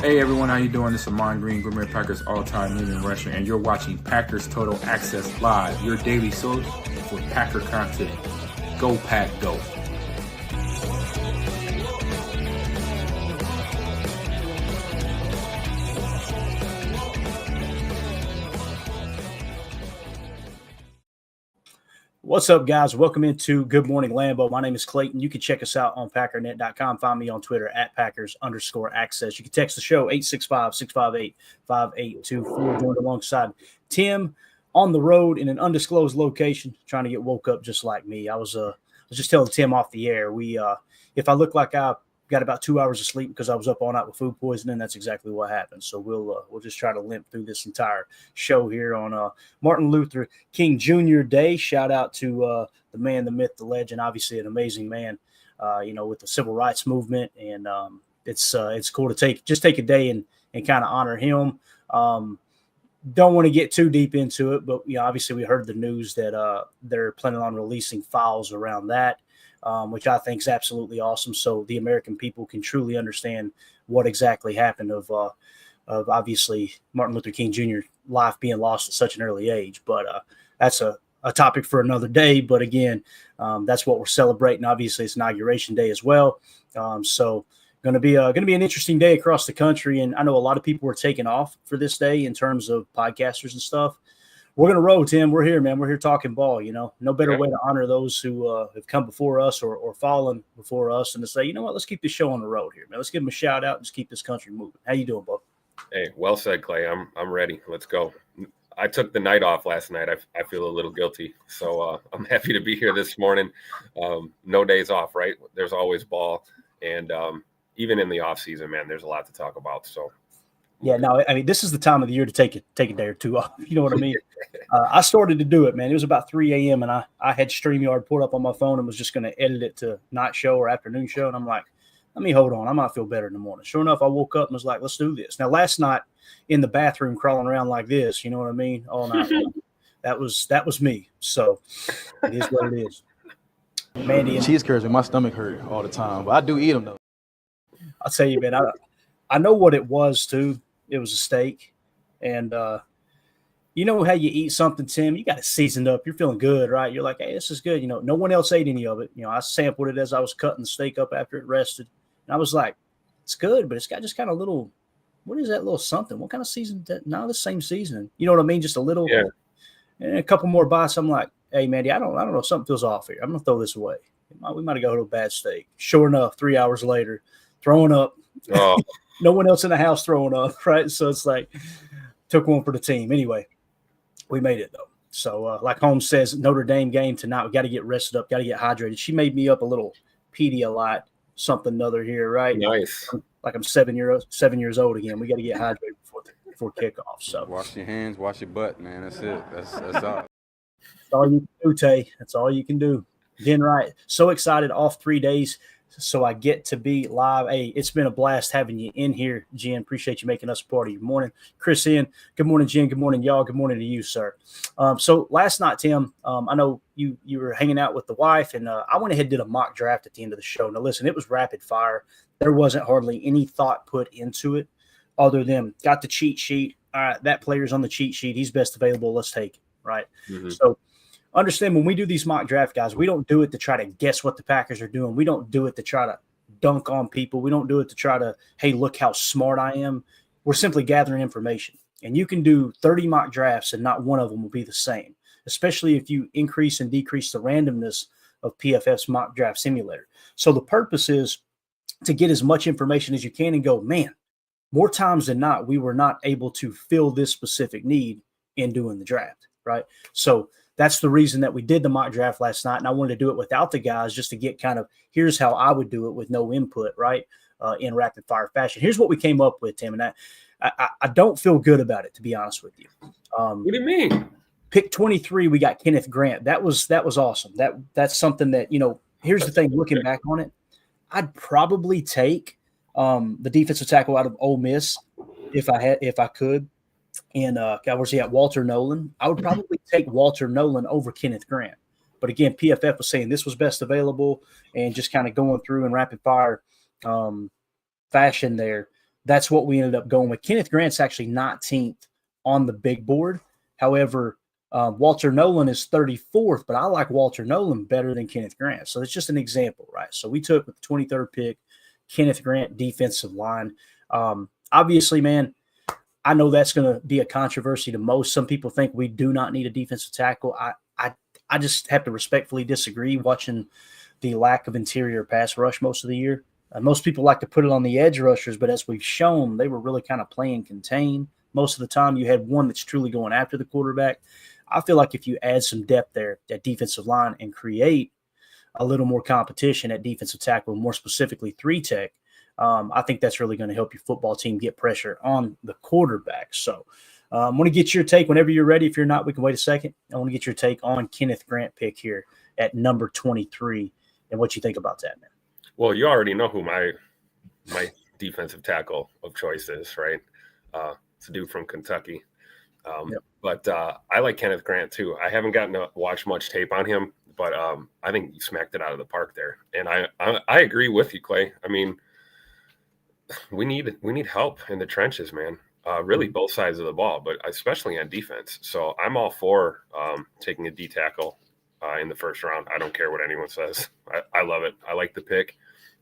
Hey everyone, how you doing? This is Amon Green, Gourmet Packers all-time leading rusher, and you're watching Packers Total Access Live, your daily source for Packer content. Go Pack, go! What's up, guys? Welcome into Good Morning Lambeau. My name is Clayton. You can check us out on packernet.com. Find me on Twitter at Packers_access. You can text the show 865-658-5824. Joined alongside Tim on the road in an undisclosed location, trying to get woke up just like me. I was just telling Tim off the air. If I look like I got about 2 hours of sleep because I was up all night with food poisoning, that's exactly what happened. So we'll just try to limp through this entire show here on Martin Luther King Jr. Day. Shout out to the man, the myth, the legend, obviously an amazing man, with the civil rights movement. And it's cool to take a day and kind of honor him. Don't want to get too deep into it, but obviously we heard the news that they're planning on releasing files around that. Which I think is absolutely awesome. So the American people can truly understand what exactly happened of obviously Martin Luther King Jr. life being lost at such an early age. But that's a topic for another day. But again, that's what we're celebrating. Obviously, it's Inauguration Day as well. So going to be an interesting day across the country. And I know a lot of people were taking off for this day in terms of podcasters and stuff. We're going to roll, Tim. We're here, man. We're here talking ball, No better way to honor those who have come before us or fallen before us and to say, you know what, let's keep this show on the road here, man. Let's give them a shout out and just keep this country moving. How you doing, Bo? Hey, well said, Clay. I'm ready. Let's go. I took the night off last night. I feel a little guilty. So I'm happy to be here this morning. No days off, right? There's always ball. And even in the off season, man, there's a lot to talk about. So yeah, no, I mean, this is the time of the year to take a day or two off. You know what I mean? I started to do it, man. It was about 3 a.m. and I had StreamYard pulled up on my phone and was just going to edit it to night show or afternoon show. And I'm like, let me hold on. I might feel better in the morning. Sure enough, I woke up and was like, let's do this. Now, last night in the bathroom crawling around like this, you know what I mean? All night long. That was me. So it is what it is. Mandy, cheese curds and my stomach hurt all the time, but I do eat them though. I'll tell you, man, I know what it was too. It was a steak. And you know how you eat something, Tim? You got it seasoned up. You're feeling good, right? You're like, hey, this is good. No one else ate any of it. I sampled it as I was cutting the steak up after it rested. And I was like, it's good, but it's got just kind of little, what is that little something? What kind of season? No, the same seasoning. You know what I mean? Just a little. Yeah. And a couple more bites. I'm like, hey, Mandy, I don't know. Something feels off here. I'm going to throw this away. We might have got a bad steak. Sure enough, 3 hours later, throwing up. Oh. No one else in the house throwing up, right? So it's like, took one for the team. Anyway, we made it, though. So like Holmes says, Notre Dame game tonight. We got to get rested up, got to get hydrated. She made me up a little Pedialyte, something other here, right? Nice. Like I'm 7 years old again. We got to get hydrated before kickoff. So wash your hands, wash your butt, man. That's it. That's all. That's all you can do, Tay. That's all you can do. Again, right. So excited, off 3 days. So I get to be live. Hey, it's been a blast having you in here, Jen. Appreciate you making us a part of your morning. Chris in. Good morning, Jen. Good morning, y'all. Good morning to you, sir. So last night, Tim, I know you were hanging out with the wife, and I went ahead and did a mock draft at the end of the show. Now, listen, it was rapid fire. There wasn't hardly any thought put into it other than got the cheat sheet. All right, that player's on the cheat sheet. He's best available. Let's take it, right? Mm-hmm. So understand when we do these mock draft, guys, we don't do it to try to guess what the Packers are doing. We don't do it to try to dunk on people. We don't do it to try to, hey, look how smart I am. We're simply gathering information. And you can do 30 mock drafts and not one of them will be the same, especially if you increase and decrease the randomness of PFF's mock draft simulator. So the purpose is to get as much information as you can and go, man, more times than not, we were not able to fill this specific need in doing the draft, right? So that's the reason that we did the mock draft last night, and I wanted to do it without the guys just to get kind of, here's how I would do it with no input, right, in rapid-fire fashion. Here's what we came up with, Tim, and I don't feel good about it, to be honest with you. What do you mean? Pick 23, we got Kenneth Grant. That was awesome. That's something that, here's the thing, looking back on it, I'd probably take the defensive tackle out of Ole Miss if I could. And where's he at? Walter Nolan. I would probably take Walter Nolan over Kenneth Grant. But again, PFF was saying this was best available and just kind of going through in rapid fire fashion there. that's what we ended up going with. Kenneth Grant's actually 19th on the big board. However, Walter Nolan is 34th, but I like Walter Nolan better than Kenneth Grant. So it's just an example, right? So we took with the 23rd pick, Kenneth Grant, defensive line. Obviously, man, I know that's going to be a controversy to most. Some people think we do not need a defensive tackle. I just have to respectfully disagree watching the lack of interior pass rush most of the year. Most people like to put it on the edge rushers, but as we've shown, they were really kind of playing contain. Most of the time you had one that's truly going after the quarterback. I feel like if you add some depth there at defensive line and create a little more competition at defensive tackle, more specifically 3-tech, I think that's really going to help your football team get pressure on the quarterback. So I want to get your take whenever you're ready. If you're not, we can wait a second. I want to get your take on Kenneth Grant pick here at number 23 and what you think about that, man. Well, you already know who my defensive tackle of choice is, right? It's a dude from Kentucky. Yep. But I like Kenneth Grant too. I haven't gotten to watch much tape on him, but I think he smacked it out of the park there. And I agree with you, Clay. I mean, we need help in the trenches, man. Really both sides of the ball, but especially on defense. So I'm all for taking a D tackle in the first round. I don't care what anyone says. I love it. I like the pick.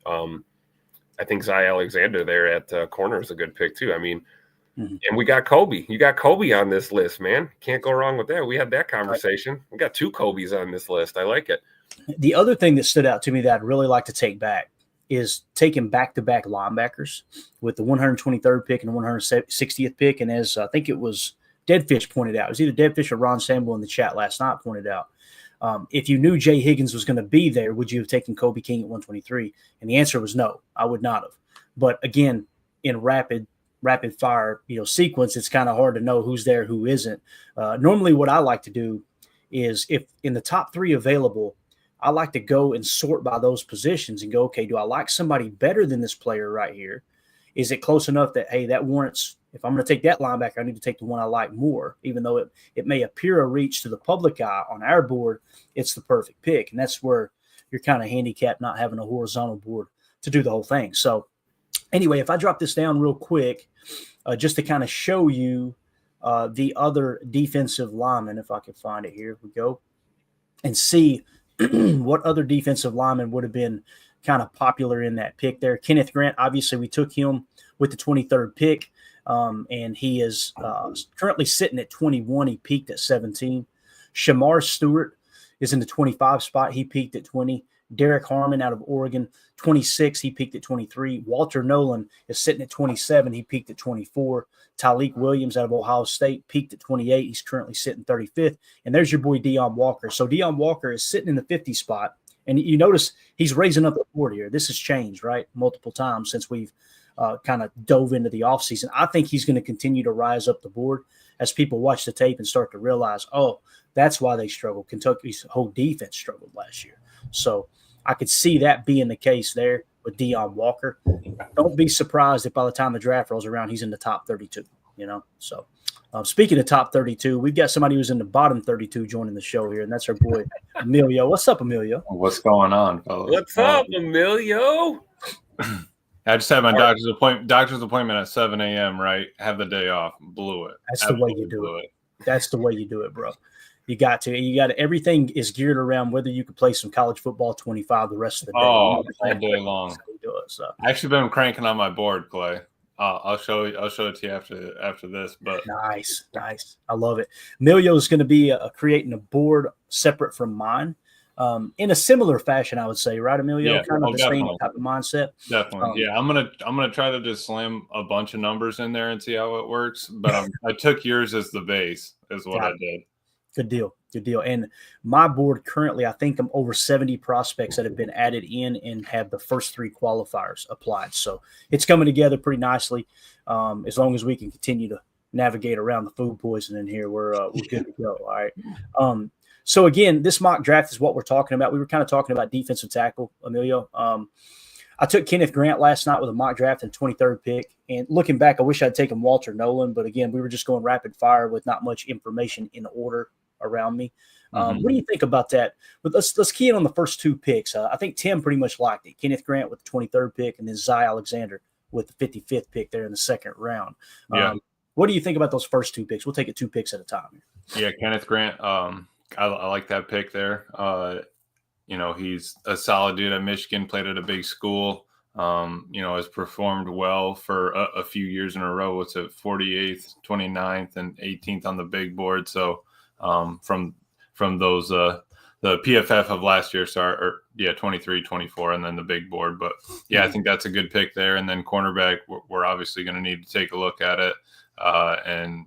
I think Zy Alexander there at corner is a good pick too. I mean, and we got Kobe. You got Kobe on this list, man. Can't go wrong with that. We had that conversation. We got 2 Kobes on this list. I like it. The other thing that stood out to me that I'd really like to take back is taking back-to-back linebackers with the 123rd pick and the 160th pick. And as I think it was Deadfish pointed out, it was either Deadfish or Ron Samble in the chat last night pointed out, if you knew Jay Higgins was going to be there, would you have taken Kobe King at 123? And the answer was no, I would not have. But again, in rapid fire, sequence, it's kind of hard to know who's there, who isn't. Normally what I like to do is if in the top 3 available, I like to go and sort by those positions and go, okay, do I like somebody better than this player right here? Is it close enough that, hey, that warrants, if I'm going to take that linebacker, I need to take the one I like more, even though it may appear a reach to the public eye on our board, it's the perfect pick. And that's where you're kind of handicapped not having a horizontal board to do the whole thing. So anyway, if I drop this down real quick, just to kind of show you the other defensive linemen, if I can find it here, we go, and see what other defensive lineman would have been kind of popular in that pick there. Kenneth Grant, obviously we took him with the 23rd pick, and he is currently sitting at 21. He peaked at 17. Shamar Stewart is in the 25 spot. He peaked at 20. Derek Harmon out of Oregon, 26. He peaked at 23. Walter Nolan is sitting at 27. He peaked at 24. Tyleik Williams out of Ohio State peaked at 28. He's currently sitting 35th. And there's your boy Deon Walker. So Deon Walker is sitting in the 50 spot. And you notice he's raising up the board here. This has changed, right, multiple times since we've kind of dove into the offseason. I think he's going to continue to rise up the board as people watch the tape and start to realize, oh, that's why they struggled. Kentucky's whole defense struggled last year. So I could see that being the case there with Deon Walker. Don't be surprised if by the time the draft rolls around, he's in the top 32, So speaking of top 32, we've got somebody who's in the bottom 32 joining the show here, and that's our boy Emilio. What's up, Emilio? What's going on, fellas? What's up, Emilio? I just had my doctor's appointment at 7 a.m., right? Have the day off. Blew it. That's the way you do it. That's the way you do it, bro. You got to. Everything is geared around whether you can play some college football 25 the rest of the day. All day long. So. I actually been cranking on my board, Clay. I'll show it to you after this. But nice. I love it. Emilio is going to be creating a board separate from mine, in a similar fashion, I would say, right, Emilio? Yeah, kind of the same type of mindset. Definitely. I'm gonna try to just slam a bunch of numbers in there and see how it works. But I took yours as the base, is what I did. Good deal. And my board currently, I think I'm over 70 prospects that have been added in and have the first 3 qualifiers applied. So it's coming together pretty nicely. As long as we can continue to navigate around the food poisoning here, we're good to go. All right. So again, this mock draft is what we're talking about. We were kind of talking about defensive tackle, Emilio. I took Kenneth Grant last night with a mock draft and 23rd pick. And looking back, I wish I'd taken Walter Nolan. But again, we were just going rapid fire with not much information in order around me. What do you think about that? But let's key in on the first 2 picks. I think Tim pretty much liked it. Kenneth Grant with the 23rd pick and then Zy Alexander with the 55th pick there in the second round. Yeah. What do you think about those first 2 picks? We'll take it 2 picks at a time. Yeah, Kenneth Grant. I like that pick there. He's a solid dude at Michigan, played at a big school, has performed well for a few years in a row. What's it, 48th, 29th, and 18th on the big board. So from those the PFF of last year 23, 24, and then the big board. But yeah, I think that's a good pick there. And then cornerback, we're obviously going to need to take a look at it. And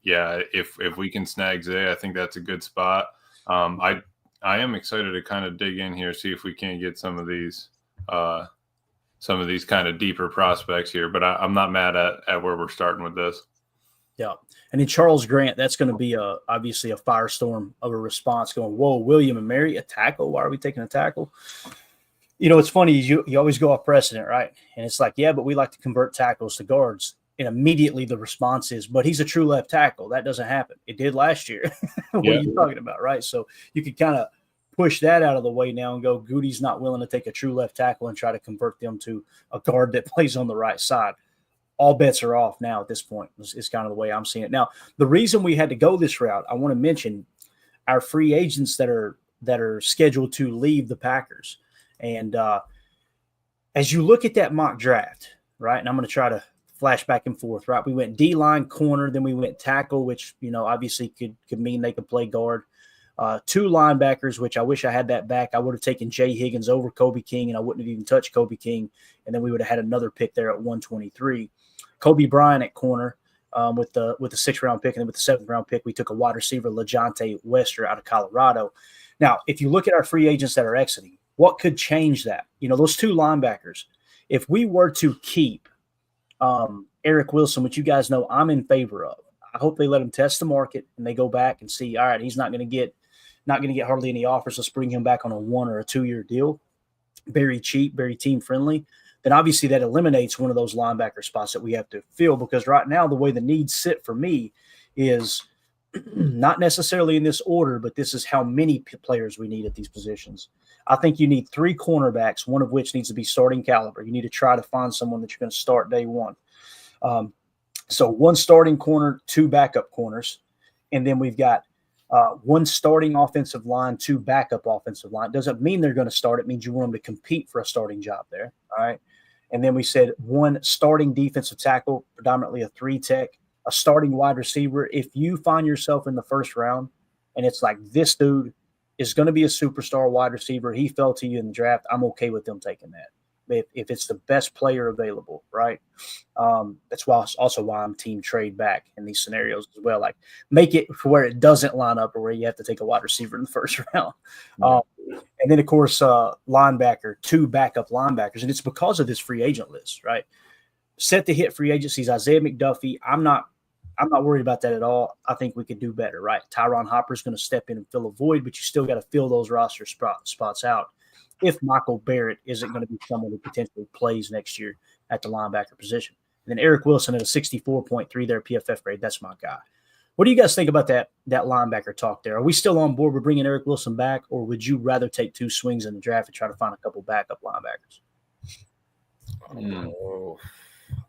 yeah, if we can snag Zay, I think that's a good spot. I am excited to kind of dig in here, see if we can get some of these kind of deeper prospects here. But I'm not mad at where we're starting with this. Yeah. And then Charles Grant, that's going to be obviously a firestorm of a response going, whoa, William and Mary, a tackle? Why are we taking a tackle? It's funny. You always go off precedent, right? And it's like, yeah, but we like to convert tackles to guards. And immediately the response is, but he's a true left tackle. That doesn't happen. It did last year. What are you talking about, right? So you could kind of push that out of the way now and go, Goody's not willing to take a true left tackle and try to convert them to a guard that plays on the right side. All bets are off now at this point is kind of the way I'm seeing it. Now, the reason we had to go this route, I want to mention our free agents that are scheduled to leave the Packers. And as you look at that mock draft, right, and I'm going to try to flash back and forth, right? We went D-line, corner, then we went tackle, which, obviously could mean they could play guard. 2 linebackers, which I wish I had that back. I would have taken Jay Higgins over Kobe King, and I wouldn't have even touched Kobe King. And then we would have had another pick there at 123. Kobe Bryant at corner with the 6th round pick, and then with the 7th round pick, we took a wide receiver, LeJonte Wester out of Colorado. Now, if you look at our free agents that are exiting, what could change that? Those 2 linebackers, if we were to keep Eric Wilson, which you guys know I'm in favor of, I hope they let him test the market and they go back and see, all right, he's not going to get hardly any offers. Let's bring him back on a 1 or a 2-year deal. Very cheap, very team friendly. Then obviously that eliminates one of those linebacker spots that we have to fill, because right now the way the needs sit for me is not necessarily in this order, but this is how many players we need at these positions. I think you need 3 cornerbacks, one of which needs to be starting caliber. You need to try to find someone that you're going to start day one. So 1 starting corner, 2 backup corners, and then we've got 1 starting offensive line, 2 backup offensive line. Doesn't mean they're going to start. It means you want them to compete for a starting job there. All right. And then we said 1 starting defensive tackle, predominantly a 3-tech, a starting wide receiver. If you find yourself in the first round and it's like, this dude is going to be a superstar wide receiver, he fell to you in the draft, I'm okay with them taking that. If it's the best player available, right? That's also why I'm team trade back in these scenarios as well. Like, make it for where it doesn't line up or where you have to take a wide receiver in the first round. And then, of course, linebacker, 2 backup linebackers. And it's because of this free agent list, right? Set to hit free agencies, Isaiah McDuffie. I'm not worried about that at all. I think we could do better, right? Tyron Hopper's going to step in and fill a void, but you still got to fill those roster spots out if Michael Barrett isn't going to be someone who potentially plays next year at the linebacker position. And then Eric Wilson at a 64.3 there PFF grade. That's my guy. What do you guys think about that linebacker talk there? Are we still on board with bringing Eric Wilson back, or would you rather take 2 swings in the draft and try to find a couple backup linebackers?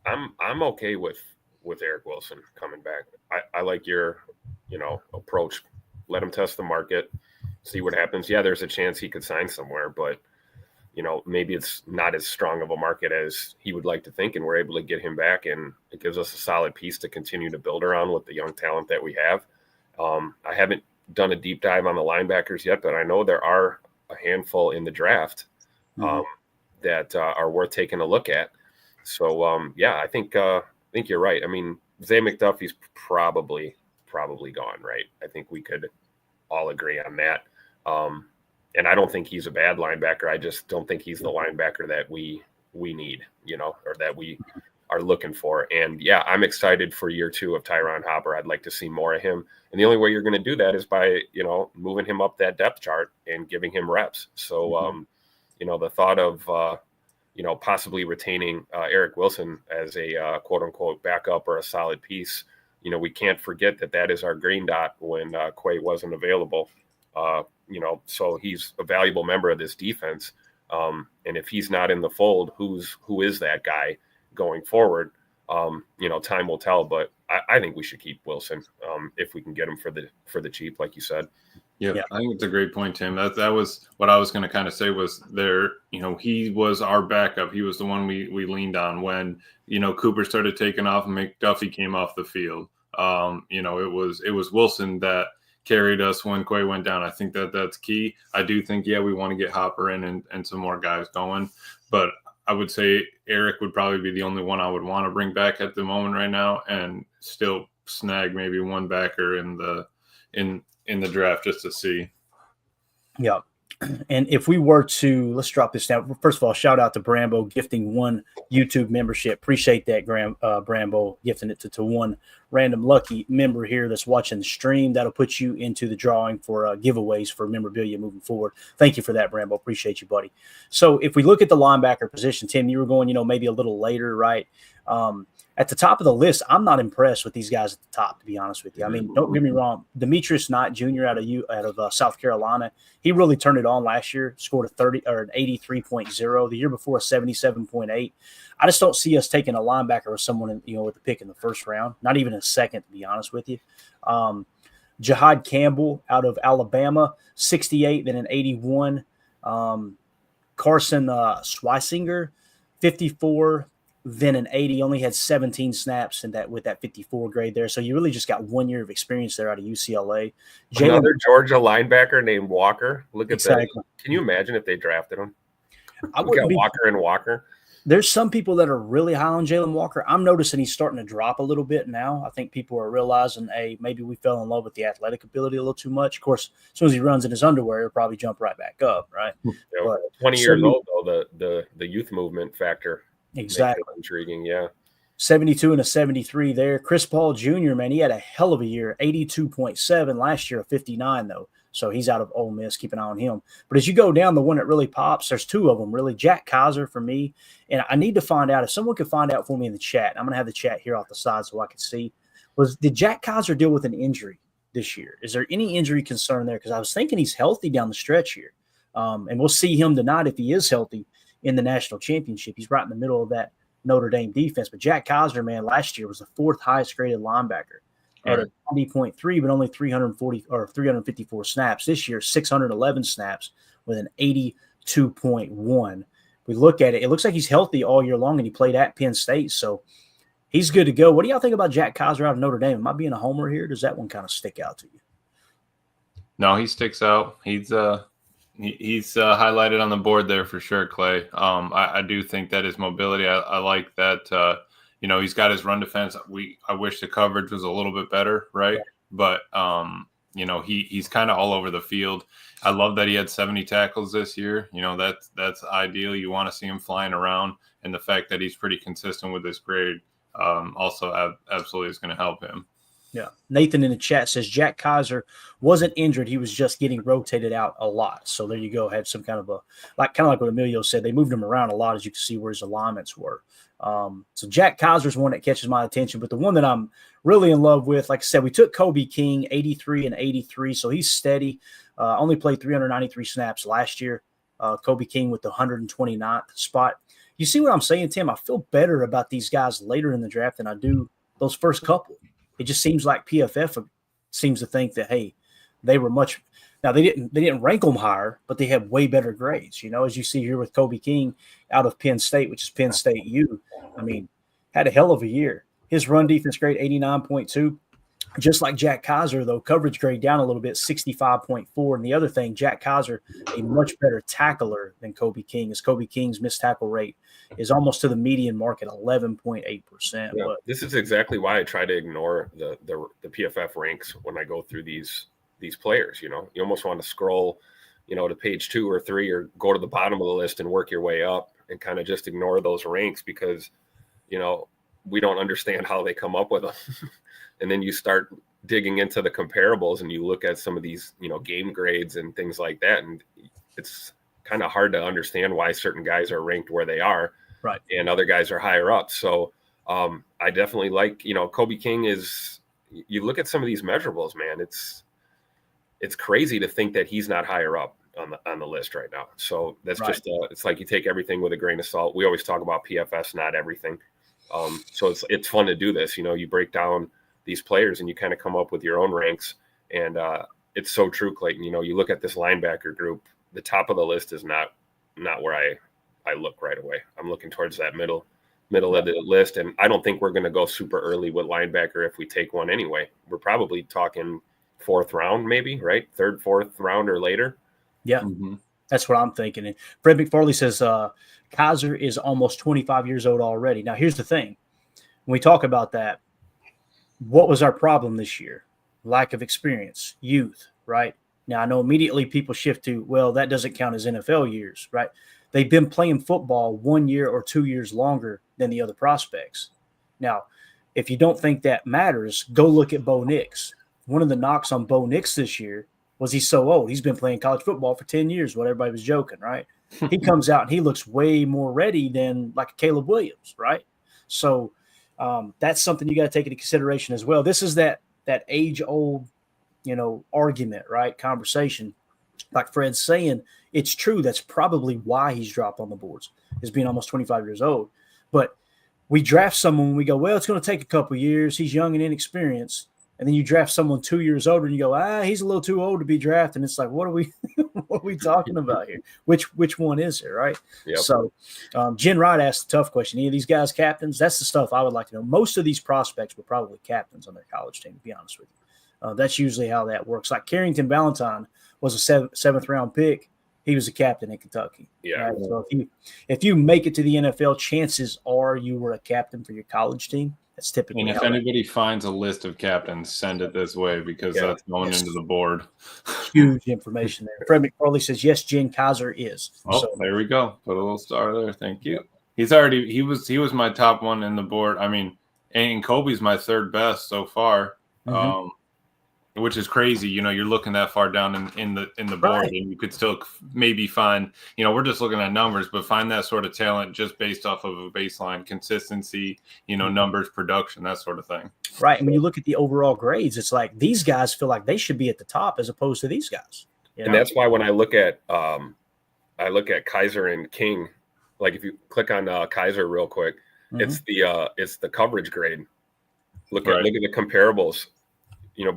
I'm okay with Eric Wilson coming back. I like your, approach. Let him test the market, see what happens. Yeah, there's a chance he could sign somewhere, but maybe it's not as strong of a market as he would like to think, and we're able to get him back, and it gives us a solid piece to continue to build around with the young talent that we have. I haven't done a deep dive on the linebackers yet, but I know there are a handful in the draft that are worth taking a look at. So, I think you're right. I mean, Zay McDuffie's probably gone, right? I think we could all agree on that. And I don't think he's a bad linebacker. I just don't think he's the linebacker that we need, or that we are looking for. And yeah, I'm excited for year 2 of Tyron Hopper. I'd like to see more of him. And the only way you're going to do that is by, moving him up that depth chart and giving him reps. So, the thought of, possibly retaining Eric Wilson as a quote unquote backup or a solid piece, we can't forget that is our green dot when Quay wasn't available. So he's a valuable member of this defense. And if he's not in the fold, who is that guy going forward. Time will tell, but I think we should keep Wilson if we can get him for the cheap, like you said. Yeah, I think it's a great point, Tim. That was what I was going to kind of say was there, he was our backup. He was the one we leaned on when, Cooper started taking off and McDuffie came off the field. It was Wilson that carried us when Quay went down. I think that's key. I do think, we want to get Hopper in and some more guys going, but I would say Eric would probably be the only one I would want to bring back at the moment right now, and still snag maybe one backer in the draft just to see. Yeah. And if we were to, let's drop this down. First of all, shout out to Brambo gifting one YouTube membership. Appreciate that, Brambo, gifting it to one random lucky member here that's watching the stream. That'll put you into the drawing for giveaways for memorabilia moving forward. Thank you for that, Brambo. Appreciate you, buddy. So if we look at the linebacker position, Tim, you were going, maybe a little later, right? At the top of the list, I'm not impressed with these guys at the top, to be honest with you. I mean, don't get me wrong. Demetrius Knight Jr. out of South Carolina, he really turned it on last year, scored an 83.0. The year before, a 77.8. I just don't see us taking a linebacker or someone, with the pick in the first round, not even a second, to be honest with you. Jahad Campbell out of Alabama, 68, then an 81. Carson Schweisinger, 54. Then an 80, only had 17 snaps with that 54 grade there. So you really just got 1 year of experience there out of UCLA. Another Georgia linebacker named Walker. Look at exactly. that. Can you imagine if they drafted him? We got Walker and Walker. There's some people that are really high on Jaylen Walker. I'm noticing he's starting to drop a little bit now. I think people are realizing, hey, maybe we fell in love with the athletic ability a little too much. Of course, as soon as he runs in his underwear, he'll probably jump right back up, right? But 20 years old, though, the youth movement factor. Exactly. Intriguing, yeah. 72 and a 73 there. Chris Paul Jr., man, he had a hell of a year, 82.7. Last year, a 59, though. So he's out of Ole Miss. Keep an eye on him. But as you go down, the one that really pops, there's two of them, really. Jack Kaiser for me. And I need to find out, if someone could find out for me in the chat, I'm going to have the chat here off the side so I can see. Did Jack Kaiser deal with an injury this year? Is there any injury concern there? Because I was thinking he's healthy down the stretch here. And we'll see him tonight if he is healthy in the national championship. He's right in the middle of that Notre Dame defense. But Jack Kaiser, man, last year was the fourth highest graded linebacker at a 90.3, but only 354 snaps. This year, 611 snaps with an 82.1. We look at it, it looks like he's healthy all year long, and he played at Penn State, so he's good to go. What do y'all think about Jack Kaiser out of Notre Dame? Am I being a homer here? Does that one kind of stick out to you? No, he sticks out. He's highlighted on the board there for sure, Clay. I do think that his mobility, I like that, he's got his run defense. I wish the coverage was a little bit better, right? But, he's kind of all over the field. I love that he had 70 tackles this year. That's ideal. You want to see him flying around, and the fact that he's pretty consistent with this grade also absolutely is going to help him. Yeah. Nathan in the chat says Jack Kaiser wasn't injured. He was just getting rotated out a lot. So there you go. Had some kind of like what Emilio said. They moved him around a lot, as you can see where his alignments were. So Jack Kaiser's one that catches my attention. But the one that I'm really in love with, like I said, we took Kobe King, 83 and 83. So he's steady. Only played 393 snaps last year. Kobe King with the 129th spot. You see what I'm saying, Tim? I feel better about these guys later in the draft than I do those first couple. It just seems like PFF seems to think that, hey, they were much – now, they didn't rank them higher, but they had way better grades. As you see here with Kobe King out of Penn State, which is Penn State U. I mean, had a hell of a year. His run defense grade, 89.2. Just like Jack Kaiser, though, coverage grade down a little bit, 65.4. And the other thing, Jack Kaiser, a much better tackler than Kobe King, as Kobe King's missed tackle rate is almost to the median mark at 11.8%. Yeah, this is exactly why I try to ignore the PFF ranks when I go through these players. You almost want to scroll, to page 2 or 3, or go to the bottom of the list and work your way up and kind of just ignore those ranks because, we don't understand how they come up with them. And then you start digging into the comparables and you look at some of these, game grades and things like that. And it's kind of hard to understand why certain guys are ranked where they are, right, and other guys are higher up. So I definitely like, Kobe King is, you look at some of these measurables, man, it's crazy to think that he's not higher up on the list right now. So that's right. Just, it's like you take everything with a grain of salt. We always talk about PFS, not everything. So it's fun to do this. You break down these players and you kind of come up with your own ranks. And it's so true, Clayton. You look at this linebacker group, the top of the list is not where I look right away. I'm looking towards that middle of the list. And I don't think we're going to go super early with linebacker if we take one anyway. We're probably talking 4th round, maybe, right? 3rd, 4th round or later. Yeah, that's what I'm thinking. And Fred McFarley says Kaiser is almost 25 years old already. Now, here's the thing. When we talk about that, what was our problem this year? Lack of experience, youth, right? Now, I know immediately people shift to, well, that doesn't count as NFL years, right? They've been playing football 1 year or 2 years longer than the other prospects. Now, if you don't think that matters, go look at Bo Nix. One of the knocks on Bo Nix this year was he's so old. He's been playing college football for 10 years, what everybody was joking, right? He comes out and he looks way more ready than like a Caleb Williams, right? So that's something you got to take into consideration as well. This is that age-old, argument, right? Conversation. Like Fred's saying, it's true. That's probably why he's dropped on the boards, is being almost 25 years old. But we draft someone and we go, well, it's going to take a couple of years. He's young and inexperienced. And then you draft someone 2 years older and you go, he's a little too old to be drafted. And it's like, what are we talking about here? Which one is it, right? Yep. So Jen Wright asked the tough question. Any of these guys captains? That's the stuff I would like to know. Most of these prospects were probably captains on their college team, to be honest with you. That's usually how that works. Like Carrington Valentine was a 7th round pick. He was a captain in Kentucky. Yeah. Right? So if you make it to the NFL, chances are you were a captain for your college team. That's typically. And if anybody finds a list of captains, send it this way because that's going into the board. Huge information there. Fred McFarley says, yes, Jen Kaiser is. Oh, so, there we go. Put a little star there. Thank you. He was my top one in the board. I mean, and Kobe's my 3rd best so far. Which is crazy. You're looking that far down in the board, right, and you could still maybe find, we're just looking at numbers, but find that sort of talent just based off of a baseline consistency, numbers, production, that sort of thing. Right. And when you look at the overall grades, it's like these guys feel like they should be at the top as opposed to these guys. And that's why when I look at Kaiser and King, like if you click on Kaiser real quick, it's the coverage grade. Look at the comparables.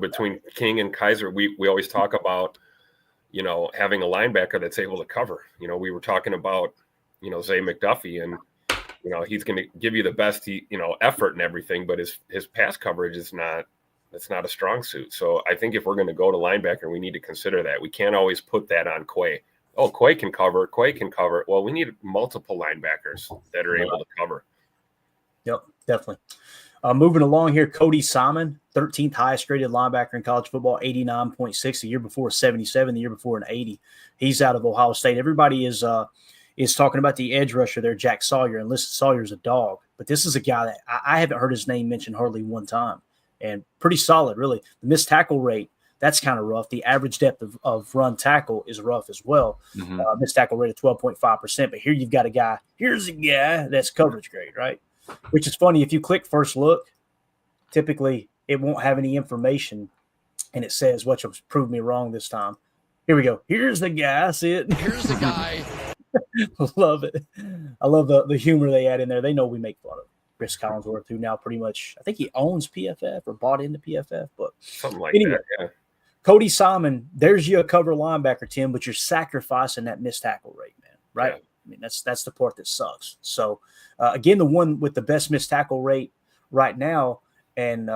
Between King and Kaiser, we always talk about, having a linebacker that's able to cover. We were talking about, Zay McDuffie, and, he's going to give you the best, effort and everything, but his pass coverage that's not a strong suit. So I think if we're going to go to linebacker, we need to consider that. We can't always put that on Quay. Oh, Quay can cover. Well, we need multiple linebackers that are able to cover. Yep, definitely. Moving along here, Cody Simon, 13th highest graded linebacker in college football, 89.6. The year before, 77. The year before, an 80. He's out of Ohio State. Everybody is talking about the edge rusher there, Jack Sawyer, and listen, Sawyer's a dog. But this is a guy that I haven't heard his name mentioned hardly one time, and pretty solid, really. The missed tackle rate, that's kind of rough. The average depth of run tackle is rough as well. Missed tackle rate of 12.5%. But here you've got here's a guy that's coverage grade, right? Which is funny. If you click first look, typically it won't have any information, and it says, "What you'll prove me wrong this time." Here we go. Here's the guy. I see it. Here's the guy. Love it. I love the humor they add in there. They know we make fun of Chris Collinsworth, who now pretty much, I think he owns PFF or bought into PFF, but something like that. Yeah. Cody Simon, there's you a cover linebacker, Tim, but you're sacrificing that missed tackle rate, man. Right? Yeah. I mean, that's the part that sucks. So, again, the one with the best missed tackle rate right now and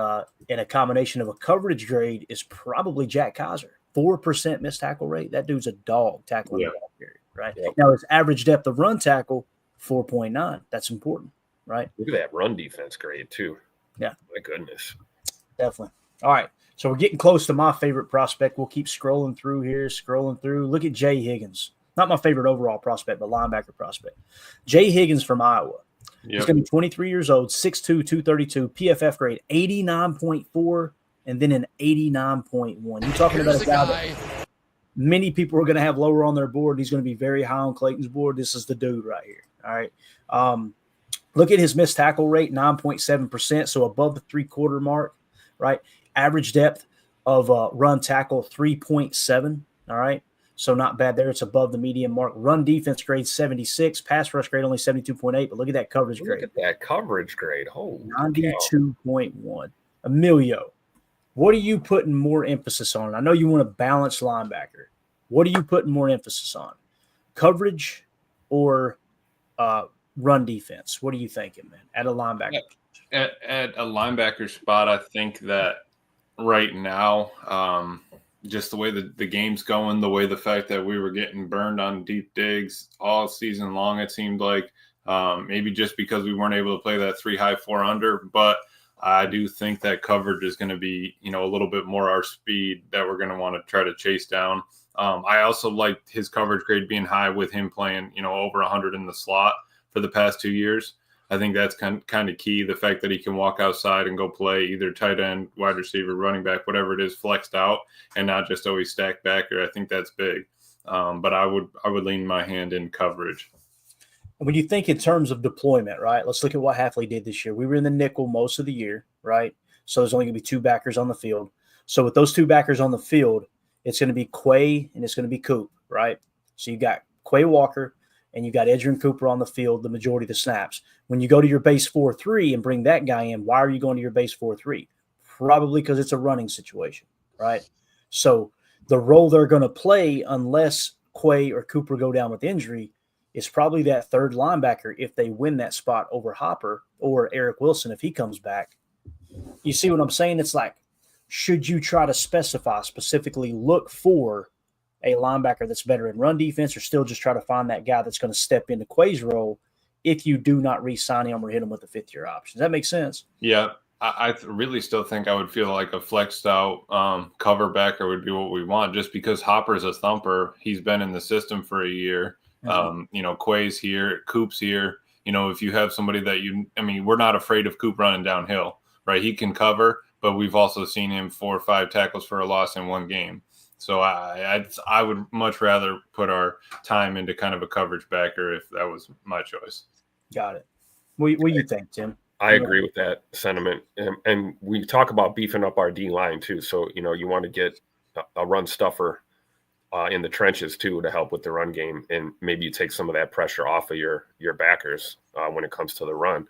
in a combination of a coverage grade is probably Jack Kaiser. 4% missed tackle rate. That dude's a dog tackling the ball period, right? Yep. Now, his average depth of run tackle, 4.9. That's important, right? Look at that run defense grade, too. Yeah. My goodness. Definitely. All right. So we're getting close to my favorite prospect. We'll keep scrolling through here, Look at Jay Higgins. Not my favorite overall prospect, but linebacker prospect. Jay Higgins from Iowa. Yep. He's going to be 23 years old, 6'2", 232, PFF grade 89.4, and then an 89.1. You're talking about a guy that many people are going to have lower on their board. He's going to be very high on Clayton's board. This is the dude right here. All right. Look at his missed tackle rate, 9.7%, so above the three-quarter mark, right? Average depth of run tackle, 3.7, all right? So not bad there. It's above the median mark. Run defense grade 76. Pass rush grade only 72.8. But look at that coverage grade. Look at that coverage grade. Holy 92.1. Emilio, what are you putting more emphasis on? I know you want a balanced linebacker. What are you putting more emphasis on? Coverage or run defense? What are you thinking, man, at a linebacker? At a linebacker spot, I think that right now, just the way the game's going, the fact that we were getting burned on deep digs all season long, it seemed like maybe just because we weren't able to play that 3 high 4 under, but I do think that coverage is going to be, a little bit more our speed that we're going to want to try to chase down. I also liked his coverage grade being high with him playing, over 100 in the slot for the past 2 years. I think that's kind of key. The fact that he can walk outside and go play either tight end, wide receiver, running back, whatever it is, flexed out and not just always stacked backer. I think that's big. But I would lean my hand in coverage. When you think in terms of deployment, right? Let's look at what Halfley did this year. We were in the nickel most of the year, right? So there's only going to be 2 backers on the field. So with those 2 backers on the field, it's going to be Quay and it's going to be Coop, right? So you got Quay Walker and you got Edgerrin Cooper on the field the majority of the snaps. When you go to your base 4-3 and bring that guy in, why are you going to your base 4-3? Probably because it's a running situation, right? So the role they're going to play, unless Quay or Cooper go down with injury, is probably that third linebacker if they win that spot over Hopper or Eric Wilson if he comes back. You see what I'm saying? It's like, should you try to specifically look for a linebacker that's better in run defense, or still just try to find that guy that's going to step into Quay's role if you do not re-sign him or hit him with a 5th-year option? Does that make sense? Yeah, I really still think I would feel like a flexed out cover backer would be what we want, just because Hopper's a thumper. He's been in the system for a year. Quay's here, Coop's here. If you have somebody that we're not afraid of Coop running downhill, right? He can cover, but we've also seen him 4 or 5 tackles for a loss in one game. So I would much rather put our time into kind of a coverage backer if that was my choice. Got it. What do you think, Tim? I agree with that sentiment. And we talk about beefing up our D line too. So, you want to get a run stuffer in the trenches too to help with the run game. And maybe you take some of that pressure off of your backers when it comes to the run.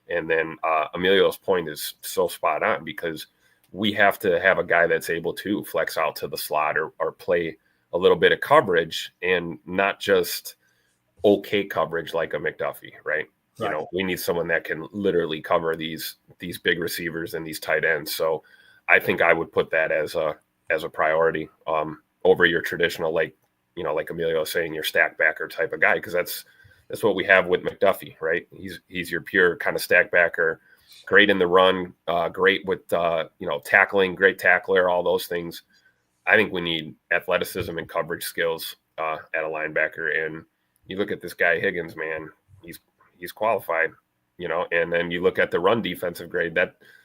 And then Emilio's point is so spot on, because we have to have a guy that's able to flex out to the slot or play a little bit of coverage, and not just okay coverage like a McDuffie, right? We need someone that can literally cover these big receivers and these tight ends. So I think I would put that as a priority over your traditional, like Emilio was saying, your stack backer type of guy, because that's what we have with McDuffie, right? He's your pure kind of stack backer. Great in the run, great with, tackling, great tackler, all those things. I think we need athleticism and coverage skills at a linebacker. And you look at this guy, Higgins, man, he's qualified, and then you look at the run defensive grade,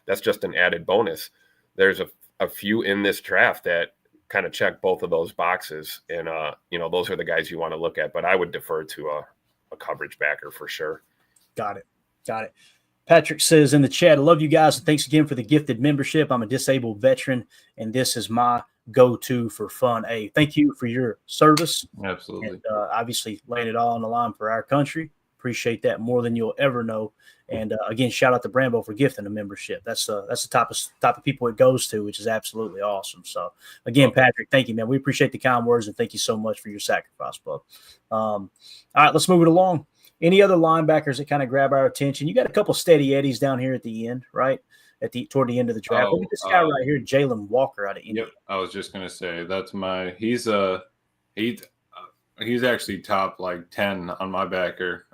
that's just an added bonus. There's a few in this draft that kind of check both of those boxes. And, those are the guys you want to look at. But I would defer to a coverage backer for sure. Got it. Patrick says in the chat, I love you guys, and thanks again for the gifted membership. I'm a disabled veteran, and this is my go-to for fun. Hey, thank you for your service. Absolutely. And obviously laying it all on the line for our country. Appreciate that more than you'll ever know. And again, shout out to Brambo for gifting a membership. That's the type of people it goes to, which is absolutely awesome. So again, Patrick, thank you, man. We appreciate the kind words, and thank you so much for your sacrifice, bub. All right, let's move it along. Any other linebackers that kind of grab our attention? You got a couple steady eddies down here at the end, right? Toward the end of the draft. Look at this guy right here, Jaylen Walker out of India. Yep, I was just gonna say that's he's actually top like 10 on my backer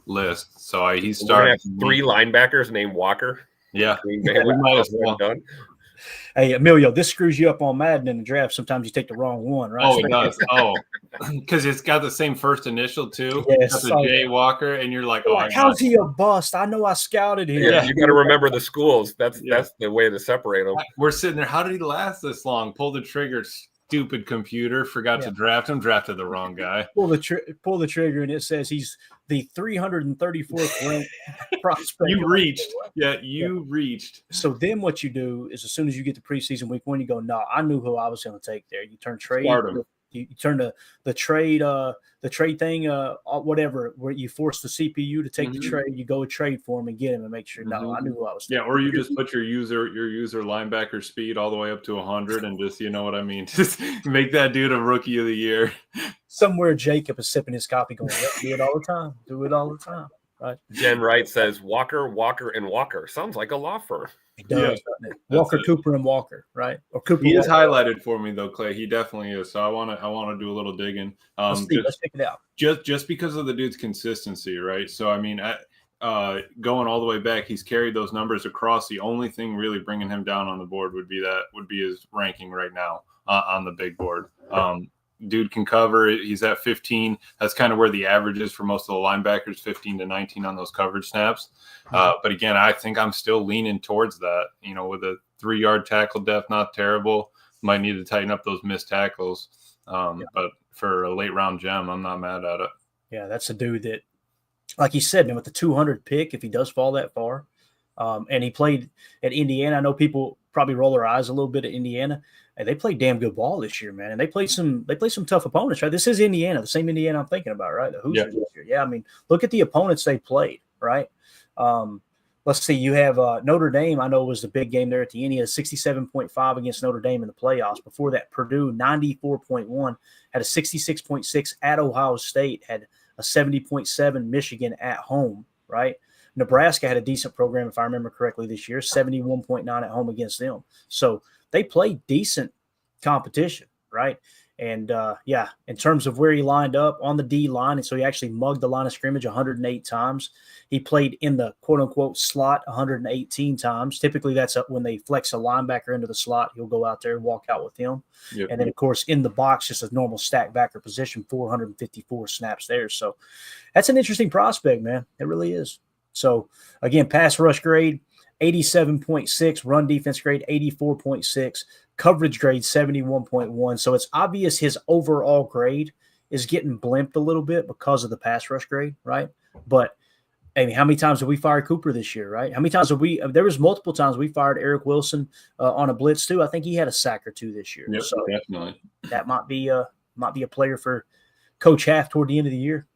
list. So he's starting 3 linebackers named Walker. Yeah, we might as well. Done. Hey, Emilio, this screws you up on Madden in the draft. Sometimes you take the wrong one, right? Oh, it does. Oh, because it's got the same first initial too. Yes, that's a Jay Walker, and you're like, how's he a bust? I know I scouted him. Yeah, you got to remember the schools. That's the way to separate them. We're sitting there. How did he last this long? Pull the trigger. Stupid computer forgot to draft him. Drafted the wrong guy. Pull the trigger, and it says he's the 334th ranked prospect. You reached. You reached. So then what you do is, as soon as you get to preseason week 1, you go, no, I knew who I was going to take there. You turn Trey. Start him. You turn the trade thing, whatever, where you force the CPU to take the trade, you go trade for him and get him and make sure. No, I knew who I was taking. Yeah, or you just put your user linebacker speed all the way up to 100 and just, you know what I mean, just make that dude a rookie of the year. Somewhere Jacob is sipping his coffee going, yep, do it all the time. Do it all the time. Right. Jen Wright says Walker, Walker, and Walker. Sounds like a law firm. It does, doesn't it? Walker, Cooper, and Walker, right? Or Cooper. He is Walker. highlighted for me though, Clay. He definitely is. So I want to do a little digging. Let's check it out. Just because of the dude's consistency, right? So I mean, going all the way back, he's carried those numbers across. The only thing really bringing him down on the board would be his ranking right now on the big board. Dude can cover. He's at 15. That's kind of where the average is for most of the linebackers, 15 to 19 on those coverage snaps. But again, I think I'm still leaning towards that. You know, with a 3-yard tackle depth, not terrible. Might need to tighten up those missed tackles. But for a late round gem, I'm not mad at it. Yeah, that's a dude that, like you said, man, with the 200 pick, if he does fall that far, and he played at Indiana. I know people probably roll their eyes a little bit at Indiana. And they played damn good ball this year, man. And they played some tough opponents, right? This is Indiana, the same Indiana I'm thinking about, right? The Hoosiers this year. Yeah, I mean, look at the opponents they played, right? Let's see. You have Notre Dame. I know was the big game there at the end. He had a 67.5 against Notre Dame in the playoffs. Before that, Purdue 94.1, had a 66.6 at Ohio State, had a 70.7 Michigan at home, right? Nebraska had a decent program, if I remember correctly, this year, 71.9 at home against them. So they played decent competition, right? And, in terms of where he lined up on the D line, and so he actually mugged the line of scrimmage 108 times. He played in the quote-unquote slot 118 times. Typically, that's when they flex a linebacker into the slot. He'll go out there and walk out with him. Yep. And then, of course, in the box, just a normal stack backer position, 454 snaps there. So that's an interesting prospect, man. It really is. So, again, pass rush grade, 87.6, run defense grade, 84.6, coverage grade, 71.1. So it's obvious his overall grade is getting blimped a little bit because of the pass rush grade, right? But, I mean, how many times have we fired Cooper this year, right? How many times have there was multiple times we fired Eric Wilson on a blitz too. I think he had a sack or two this year. Yep, so definitely. That might be a player for Coach Half toward the end of the year.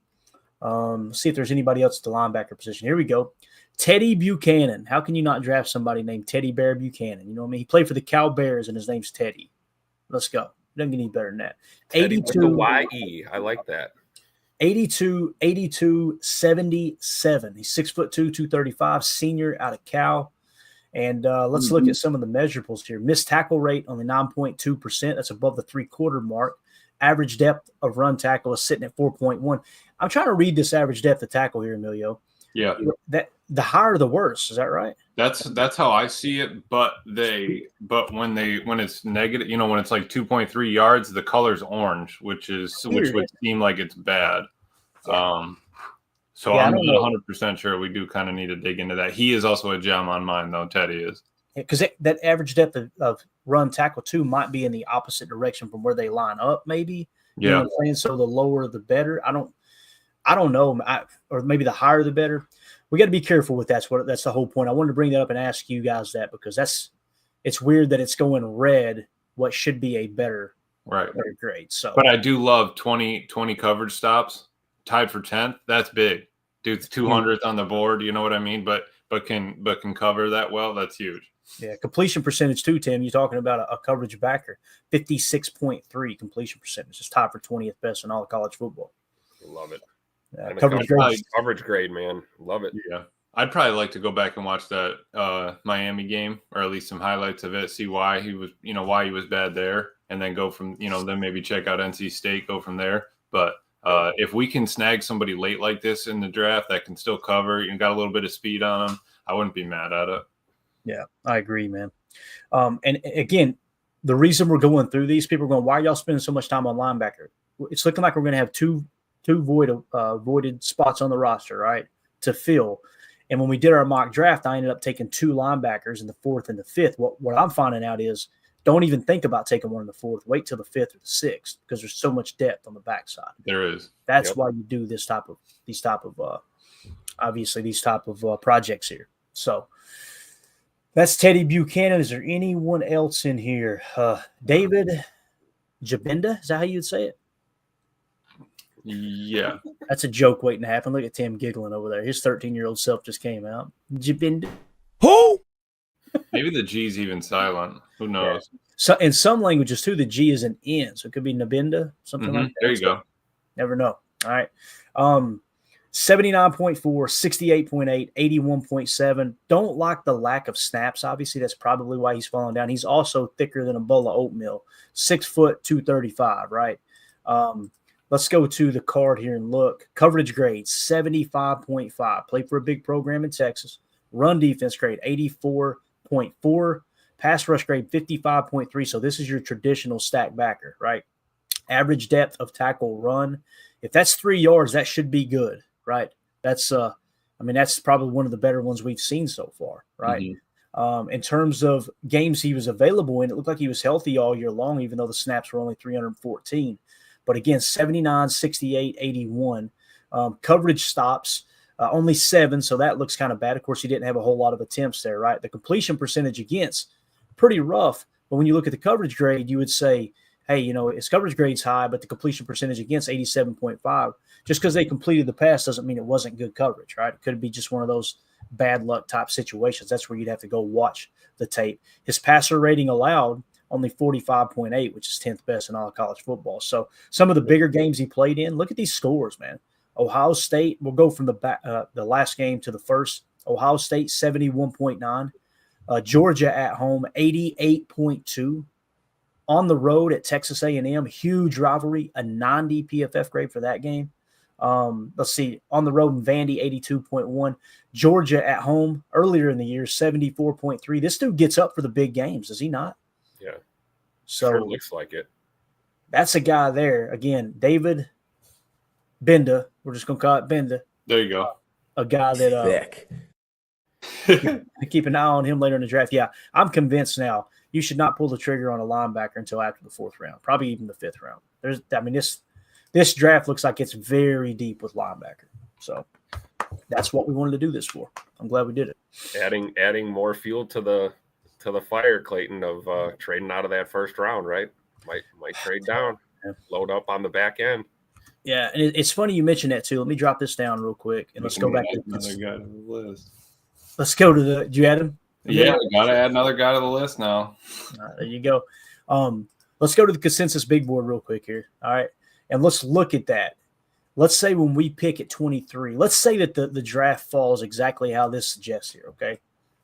Let's see if there's anybody else at the linebacker position. Here we go. Teddy Buchanan. How can you not draft somebody named Teddy Bear Buchanan? You know what I mean? He played for the Cal Bears, and his name's Teddy. Let's go. Doesn't get any better than that. Teddy 82 Y-E. I like that. 82, 77. He's 6'2", 235, senior out of Cal. And let's look at some of the measurables here. Missed tackle rate only 9.2%. That's above the 3/4 mark. Average depth of run tackle is sitting at 4.1. I'm trying to read this average depth of tackle here, Emilio. Yeah. That the higher the worse. Is that right? That's how I see it. But when it's negative, you know, when it's like 2.3 yards, the color's orange, which would seem like it's bad. I'm not 100% sure. We do kind of need to dig into that. He is also a gem on mine, though. Teddy is. Because that average depth of run tackle too might be in the opposite direction from where they line up, maybe. You know what I'm saying? So the lower the better. I don't know, or maybe the higher the better. We got to be careful with that. That's the whole point. I wanted to bring that up and ask you guys that because it's weird that it's going red. What should be a better grade. So, but I do love 20 coverage stops, tied for 10th. That's big. Dude's 200th on the board. You know what I mean? But can cover that well. That's huge. Yeah, completion percentage too, Tim. You're talking about a coverage backer, 56.3 completion percentage. It's tied for 20th best in all of college football. Love it. Coverage grade, man. Love it. Yeah. I'd probably like to go back and watch that Miami game, or at least some highlights of it, see why he was bad there, and then go from, then maybe check out NC State, go from there. But if we can snag somebody late like this in the draft that can still cover, you got a little bit of speed on them, I wouldn't be mad at it. Yeah, I agree, man. And again, the reason we're going through these, people are going, why are y'all spending so much time on linebacker? It's looking like we're going to have two voided spots on the roster, right, to fill. And when we did our mock draft, I ended up taking 2 linebackers in the 4th and the 5th. What I'm finding out is don't even think about taking one in the 4th. Wait till the 5th or the 6th because there's so much depth on the backside. There is. That's why you do these type of projects here. So that's Teddy Buchanan. Is there anyone else in here? David Jabinda. Is that how you'd say it? Yeah. That's a joke waiting to happen. Look at Tim giggling over there. His 13-year-old self just came out. Jabinda. Who? Maybe the G's even silent. Who knows? Yeah. So in some languages too, the G is an N, so it could be Nabinda, something like that. There you go. Never know. All right. 79.4, 68.8, 81.7. Don't like the lack of snaps. Obviously, that's probably why he's falling down. He's also thicker than a bowl of oatmeal. 6 foot, 235, right? Let's go to the card here and look. Coverage grade, 75.5. Played for a big program in Texas. Run defense grade, 84.4. Pass rush grade, 55.3. So this is your traditional stack backer, right? Average depth of tackle run. If that's 3 yards, that should be good, right? That's that's probably one of the better ones we've seen so far, right? In terms of games he was available in, it looked like he was healthy all year long, even though the snaps were only 314. But again, 79, 68, 81. Coverage stops, only 7, so that looks kind of bad. Of course, he didn't have a whole lot of attempts there, right? The completion percentage against, pretty rough. But when you look at the coverage grade, you would say, hey, his coverage grade's high, but the completion percentage against 87.5. Just because they completed the pass doesn't mean it wasn't good coverage, right? It could be just one of those bad luck type situations. That's where you'd have to go watch the tape. His passer rating allowed, only 45.8, which is 10th best in all of college football. So some of the bigger games he played in, look at these scores, man. Ohio State, we'll go from the last game to the first. Ohio State, 71.9. Georgia at home, 88.2. On the road at Texas A&M, huge rivalry, a 90 PFF grade for that game. Let's see, on the road in Vandy, 82.1. Georgia at home earlier in the year, 74.3. This dude gets up for the big games, does he not? Yeah. So sure looks like it. That's a guy there. Again, David Benda. We're just going to call it Benda. There you go. A guy that keep an eye on him later in the draft. Yeah, I'm convinced now you should not pull the trigger on a linebacker until after the 4th round, probably even the 5th round. This draft looks like it's very deep with linebacker. So that's what we wanted to do this for. I'm glad we did it. Adding more fuel to the fire, Clayton, of trading out of that 1st round, right? Might trade down, load up on the back end. Yeah, and it's funny you mentioned that too. Let me drop this down real quick, and let's go back to another guy to the list. Let's go to the. Did you add him? Yeah, we got to add another guy to the list now. All right, there you go. Let's go to the consensus big board real quick here. All right, and let's look at that. Let's say when we pick at 23, let's say that the draft falls exactly how this suggests here. Okay,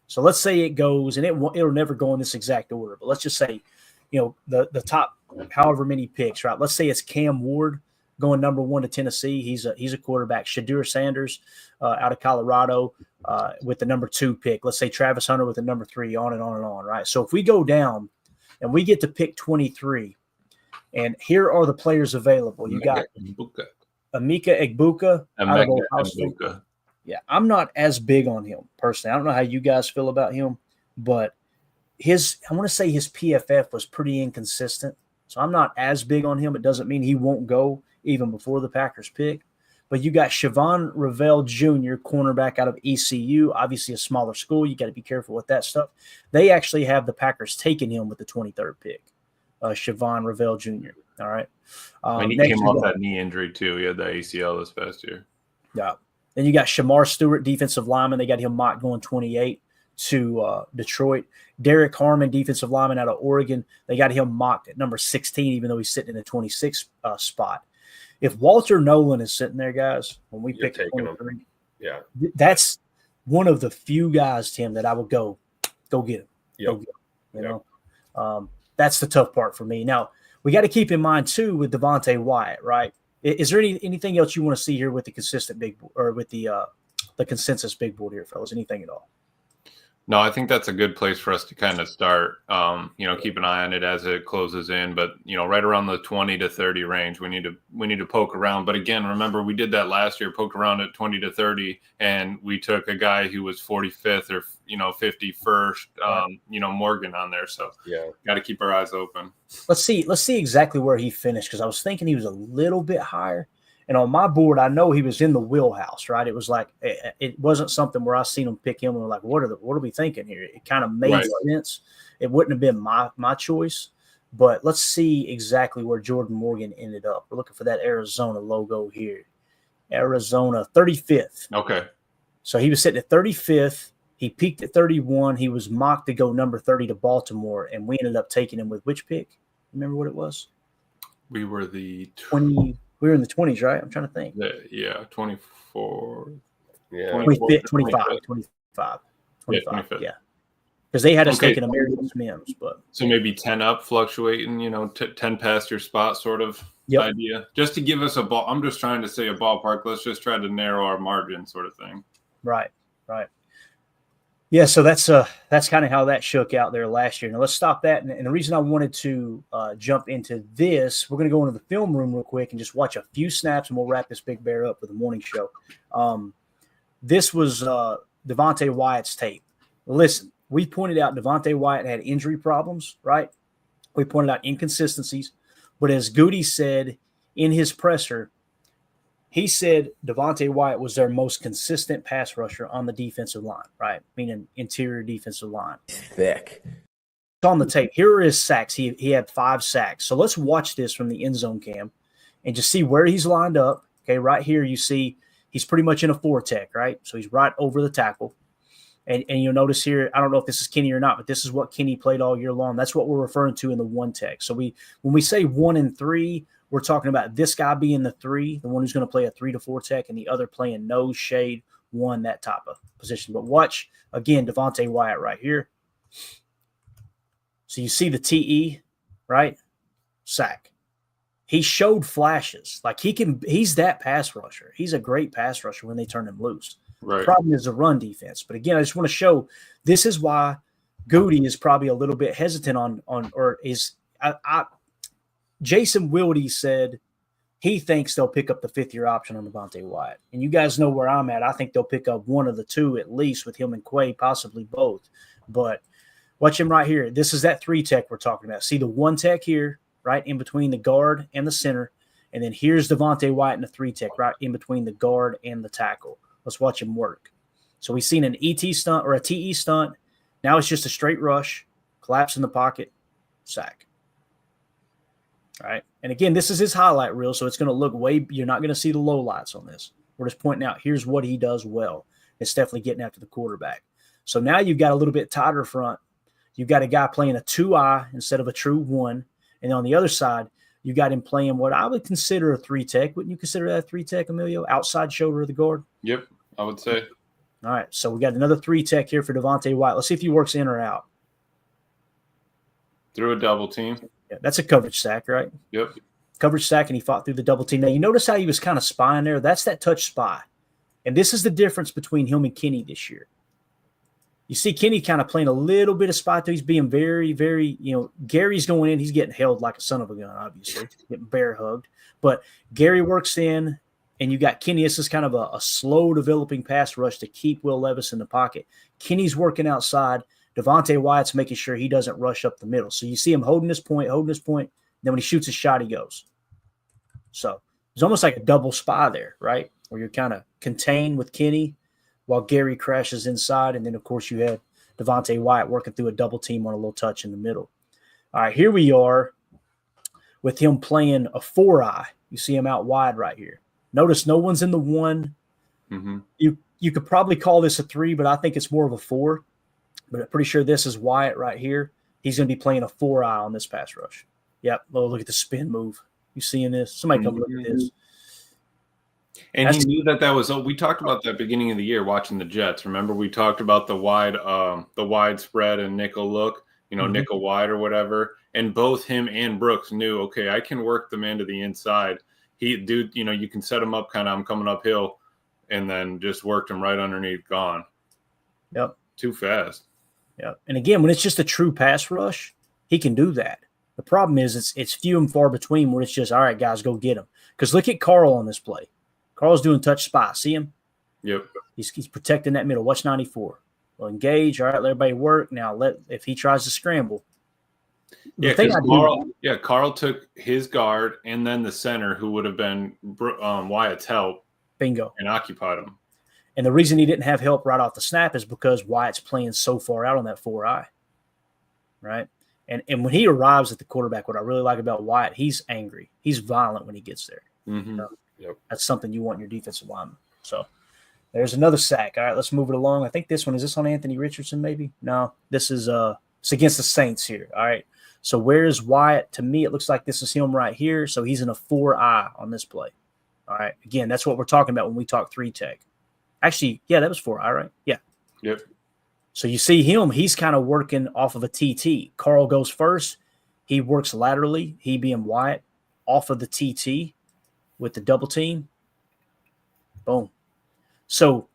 so let's say it goes, and it'll never go in this exact order, but let's just say, the top however many picks, right? Let's say it's Cam Ward going number 1 to Tennessee. He's a quarterback. Shadur Sanders out of Colorado with the number 2 pick. Let's say Travis Hunter with the number 3, on and on and on, right? So if we go down and we get to pick 23, and here are the players available. You got Emeka Egbuka out of Ohio State. Yeah, I'm not as big on him personally. I don't know how you guys feel about him, but I want to say his PFF was pretty inconsistent. So I'm not as big on him. It doesn't mean he won't go even before the Packers pick. But you got Siobhan Ravel Jr., cornerback out of ECU, obviously a smaller school. You got to be careful with that stuff. They actually have the Packers taking him with the 23rd pick, Siobhan Ravel Jr. All right. He came off that knee injury too. He had that ACL this past year. Yeah. Then you got Shamar Stewart, defensive lineman. They got him mocked going 28 to Detroit. Derek Harmon, defensive lineman out of Oregon. They got him mocked at number 16, even though he's sitting in the 26th spot. If Walter Nolan is sitting there, guys, when we pick 23, that's one of the few guys, Tim, that I would go get him. Yep. Go get him, that's the tough part for me. Now, we got to keep in mind, too, with Devonte Wyatt, right? Is there anything else you want to see here with the consistent big board, or with the consensus big board here, fellas? Anything at all? No, I think that's a good place for us to kind of start. Keep an eye on it as it closes in, but right around the 20 to 30 range, we need to poke around. But again, remember we did that last year, poked around at 20 to 30, and we took a guy who was 45th or 51st, Morgan on there. So got to keep our eyes open. Let's see exactly where he finished, because I was thinking he was a little bit higher. And on my board, I know he was in the wheelhouse, right? It was like it wasn't something where I seen him pick him and we're like, what are we thinking here? It kind of made sense. It wouldn't have been my choice. But let's see exactly where Jordan Morgan ended up. We're looking for that Arizona logo here. Arizona, 35th. Okay. So he was sitting at 35th. He peaked at 31. He was mocked to go number 30 to Baltimore, and we ended up taking him with which pick? Remember what it was? We were the 20. We were in the 20s, right? I'm trying to think. Yeah, 24. Yeah. 25. Yeah. Because they had us taking American Mims, but so maybe 10 up, fluctuating, 10 past your spot sort of idea. Just to give us a ball. I'm just trying to say a ballpark. Let's just try to narrow our margin sort of thing. Right. Yeah, so that's kind of how that shook out there last year. Now let's stop that. And the reason I wanted to jump into this, we're going to go into the film room real quick and just watch a few snaps, and we'll wrap this big bear up with the morning show. This was Devonte Wyatt's tape. Listen, we pointed out Devonte Wyatt had injury problems, right? We pointed out inconsistencies. But as Goody said in his presser, he said Devonte Wyatt was their most consistent pass rusher on the defensive line, right? Meaning interior defensive line. Thick. On the tape, here are his sacks. He had 5 sacks. So let's watch this from the end zone cam and just see where he's lined up. Okay, right here you see he's pretty much in a 4-tech, right? So he's right over the tackle. And you'll notice here, I don't know if this is Kenny or not, but this is what Kenny played all year long. That's what we're referring to in the 1-tech. So when we say 1 and 3, we're talking about this guy being the 3, the one who's going to play a 3 to 4 tech, and the other playing nose, shade, 1, that type of position. But watch, again, Devonte Wyatt right here. So you see the TE, right? Sack. He showed flashes. Like he's that pass rusher. He's a great pass rusher when they turn him loose. Right. The problem is the run defense. But again, I just want to show this is why Goody is probably a little bit hesitant Jason Wilde said he thinks they'll pick up the 5th-year option on Devonte Wyatt. And you guys know where I'm at. I think they'll pick up one of the 2 at least with him and Quay, possibly both. But watch him right here. This is that 3-tech we're talking about. See the 1-tech here, right in between the guard and the center. And then here's Devonte Wyatt in the 3-tech, right in between the guard and the tackle. Let's watch him work. So we've seen an ET stunt or a TE stunt. Now it's just a straight rush, collapse in the pocket, sack. All right. And again, this is his highlight reel, so it's going to look you're not going to see the low lights on this. We're just pointing out here's what he does well. It's definitely getting after the quarterback. So now you've got a little bit tighter front. You've got a guy playing a 2-eye instead of a true 1. And on the other side, you got him playing what I would consider a 3-tech. Wouldn't you consider that a 3-tech, Emilio? Outside shoulder of the guard? Yep, I would say. All right, so we got another 3-tech here for Devonte Wyatt. Let's see if he works in or out. Through a double team. Yeah, that's a coverage sack, right? Yep. Coverage sack, and he fought through the double team. Now, you notice how he was kind of spying there? That's that touch spy. And this is the difference between him and Kenny this year. You see Kenny kind of playing a little bit of spy through. He's being very, very, Gary's going in. He's getting held like a son of a gun, obviously, getting bear hugged. But Gary works in, and you got Kenny. This is kind of a slow developing pass rush to keep Will Levis in the pocket. Kenny's working outside. Devonte Wyatt's making sure he doesn't rush up the middle. So you see him holding this point. Then when he shoots his shot, he goes. So it's almost like a double spy there, right? Where you're kind of contained with Kenny while Gary crashes inside. And then, of course, you have Devonte Wyatt working through a double team on a little touch in the middle. All right, here we are with him playing a 4-eye. You see him out wide right here. Notice no one's in the 1. Mm-hmm. You could probably call this a 3, but I think it's more of a 4. But I'm pretty sure this is Wyatt right here. He's going to be playing a 4-eye on this pass rush. Yep. Oh, look at the spin move. You seeing this? Somebody come look at this. And he knew that was. We talked about that beginning of the year watching the Jets. Remember, we talked about the wide spread and nickel look, nickel wide or whatever. And both him and Brooks knew, okay, I can work the man to the inside. You can set him up kind of, I'm coming uphill, and then just worked him right underneath, gone. Yep. Too fast. Yeah, and again, when it's just a true pass rush, he can do that. The problem is it's few and far between where it's just, all right, guys, go get him. Because look at Carl on this play. Carl's doing touch spy. See him? Yep. He's protecting that middle. Watch 94. Well, engage. All right, let everybody work. Now, if he tries to scramble. Carl took his guard and then the center, who would have been Wyatt's help. Bingo. And occupied him. And the reason he didn't have help right off the snap is because Wyatt's playing so far out on that 4-eye, right? And when he arrives at the quarterback, what I really like about Wyatt, he's angry. He's violent when he gets there. Mm-hmm. Yep. That's something you want in your defensive lineman. So there's another sack. All right, let's move it along. I think this one, is this on Anthony Richardson maybe? No, this is it's against the Saints here. All right. So where is Wyatt? To me, it looks like this is him right here. So he's in a 4-eye on this play. All right. Again, that's what we're talking about when we talk 3-tech. Actually, yeah, that was 4-eye, right? Yeah. Yep. So you see him, he's kind of working off of a TT. Carl goes first. He works laterally, he being Wyatt, off of the TT with the double team. Boom. So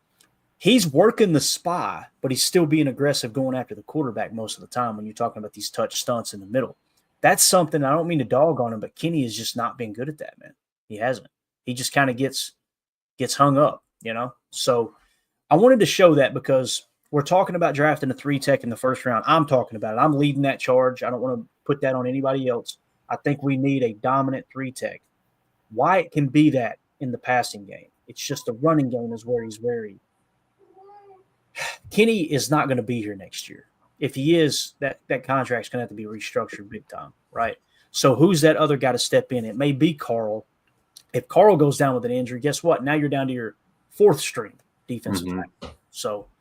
he's working the spy, but he's still being aggressive going after the quarterback most of the time when you're talking about these touch stunts in the middle. That's something, I don't mean to dog on him, but Kenny has just not been good at that, man. He hasn't. He just kind of gets hung up, you know? So I wanted to show that because we're talking about drafting a 3-tech in the first round. I'm talking about it. I'm leading that charge. I don't want to put that on anybody else. I think we need a dominant 3-tech. Wyatt can be that in the passing game. It's just the running game is where he's very – Kenny is not going to be here next year. If he is, that contract's going to have to be restructured big time, right? So who's that other guy to step in? It may be Carl. If Carl goes down with an injury, guess what? Now you're down to your 4th string defensive tackle. So –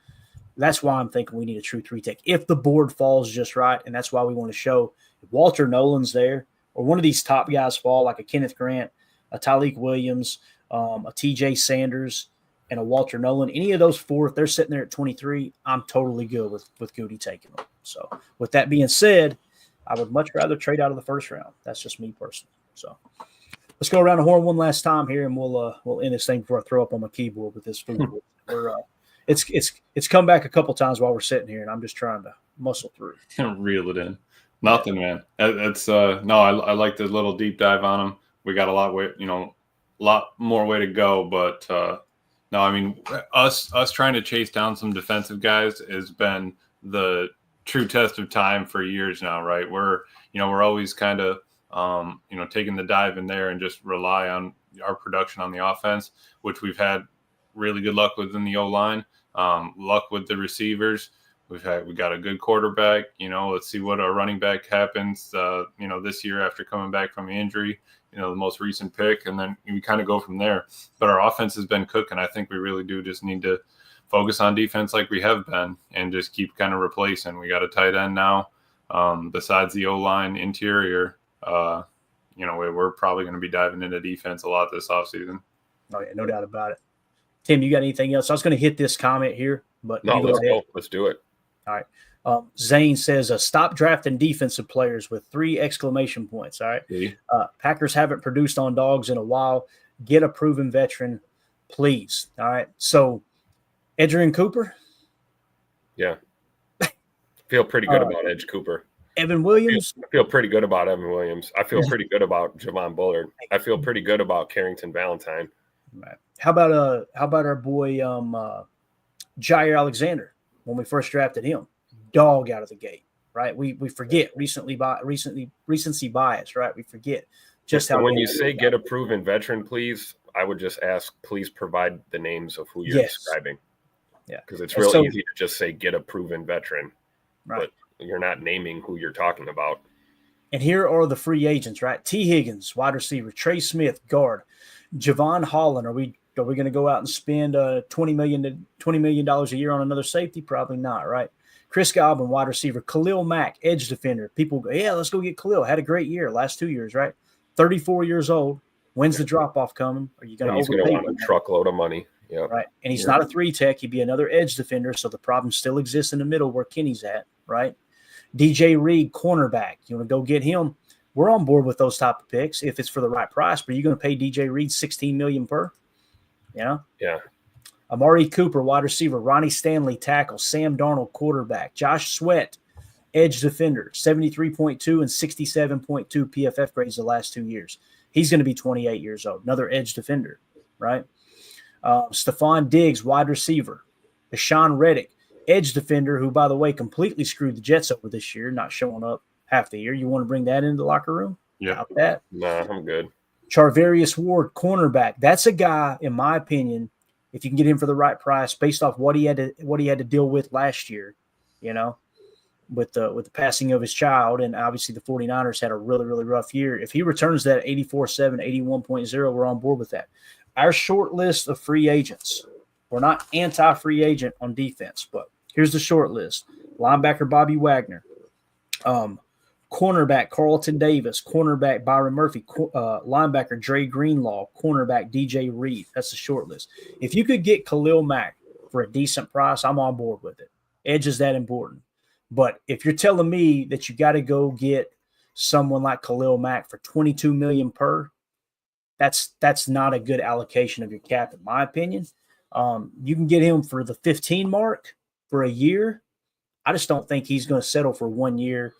that's why I'm thinking we need a true 3-tech if the board falls just right, and that's why we want to show if Walter Nolan's there or one of these top guys fall, like a Kenneth Grant, a Tyleek Williams, a TJ Sanders, and a Walter Nolan. Any of those 4, if they're sitting there at 23, I'm totally good with Goody taking them. So with that being said, I would much rather trade out of the first round. That's just me personally. So let's go around the horn one last time here, and we'll end this thing before I throw up on my keyboard with this food. It's come back a couple times while we're sitting here, and I'm just trying to muscle through. Reel it in. Nothing, man. That's no. I like the little deep dive on them. We got a lot more way to go, but no, I mean us trying to chase down some defensive guys has been the true test of time for years now, right? We're always kind of taking the dive in there and just rely on our production on the offense, which we've had really good luck with in the O-line, luck with the receivers. We got a good quarterback. Let's see what our running back happens, this year after coming back from the injury, the most recent pick, and then we kind of go from there. But our offense has been cooking. I think we really do just need to focus on defense like we have been and just keep kind of replacing. We got a tight end now. Besides the O-line interior, we're probably going to be diving into defense a lot this offseason. Oh, yeah, no doubt about it. Tim, you got anything else? I was going to hit this comment here, but no, let's go. Let's do it. All right. Zane says, stop drafting defensive players with 3 exclamation points. All right. Yeah. Packers haven't produced on dogs in a while. Get a proven veteran, please. All right. So, Adrian Cooper? Yeah. Feel pretty good about Edge Cooper. Evan Williams? I feel pretty good about Evan Williams. I feel pretty good about Javon Bullard. I feel pretty good about Carrington Valentine. Right. How about our boy Jair Alexander when we first drafted him? Dog out of the gate, right? We forget recency bias, right? We forget just how. When you say get a proven veteran, please, I would just ask, please provide the names of who you're describing. Yeah, because it's real easy to just say get a proven veteran, right? But you're not naming who you're talking about. And here are the free agents, right? T. Higgins, wide receiver; Trey Smith, guard; Javon Holland. Are we going to go out and spend $20 million a year on another safety? Probably not, right? Chris Godwin, wide receiver; Khalil Mack, edge defender. People go, yeah, let's go get Khalil. Had a great year, last 2 years, right? 34 years old. When's the drop off coming? Are you going to? He's going to want a truckload of money. Yeah, right. And he's not a 3-tech. He'd be another edge defender. So the problem still exists in the middle where Kenny's at, right? DJ Reed, cornerback. You want to go get him? We're on board with those type of picks if it's for the right price. But are you going to pay DJ Reed $16 million per? Yeah. Amari Cooper, wide receiver; Ronnie Stanley, tackle; Sam Darnold, quarterback; Josh Sweat, edge defender; 73.2 and 67.2 PFF grades the last 2 years. He's going to be 28 years old. Another edge defender, right? Stephon Diggs, wide receiver; Deshaun Reddick, edge defender, who, by the way, completely screwed the Jets over this year, not showing up half the year. You want to bring that into the locker room? Yeah. About that? Nah, I'm good. Charvarius Ward, cornerback. That's a guy, in my opinion, if you can get him for the right price, based off what he had to deal with last year, with the passing of his child, and obviously the 49ers had a really, really rough year. If he returns that 84.7, 81.0, we're on board with that. Our short list of free agents. We're not anti-free agent on defense, but here's the short list. Linebacker Bobby Wagner. Cornerback Carlton Davis. Cornerback Byron Murphy. Linebacker Dre Greenlaw. Cornerback DJ Reed. That's the short list. If you could get Khalil Mack for a decent price, I'm on board with it. Edge is that important. But if you're telling me that you got to go get someone like Khalil Mack for $22 million per, that's not a good allocation of your cap, in my opinion. You can get him for the 15 mark for a year. I just don't think he's going to settle for 1 year,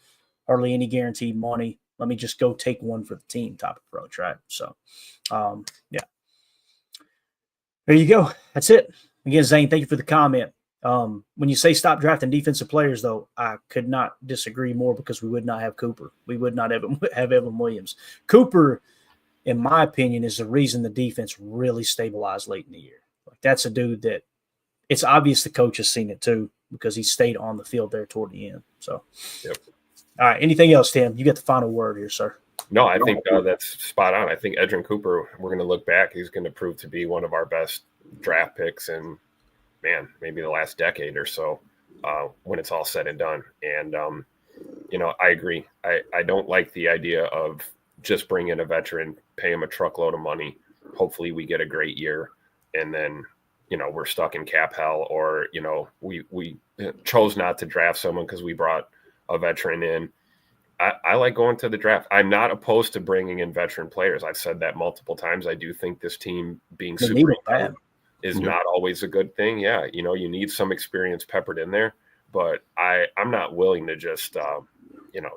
hardly any guaranteed money. Let me just go take one for the team type approach, right? So, yeah. There you go. That's it. Again, Zane, thank you for the comment. When you say stop drafting defensive players, though, I could not disagree more because we would not have Cooper. We would not have Evan Williams. Cooper, in my opinion, is the reason the defense really stabilized late in the year. Like, that's a dude that it's obvious the coach has seen it too because he stayed on the field there toward the end. So, yep. All right. Anything else, Tim? You get the final word here, sir. No, I think that's spot on. I think Edgerrin Cooper, we're going to look back. He's going to prove to be one of our best draft picks in, man, maybe the last decade or so when it's all said and done. And, I agree. I don't like the idea of just bring in a veteran, pay him a truckload of money. Hopefully we get a great year. And then, we're stuck in cap hell, or, we chose not to draft someone because we brought a veteran in. I like going to the draft. I'm not opposed to bringing in veteran players. I've said that multiple times. I do think this team being super young is not always a good thing. Yeah, you need some experience peppered in there. But I'm not willing to just,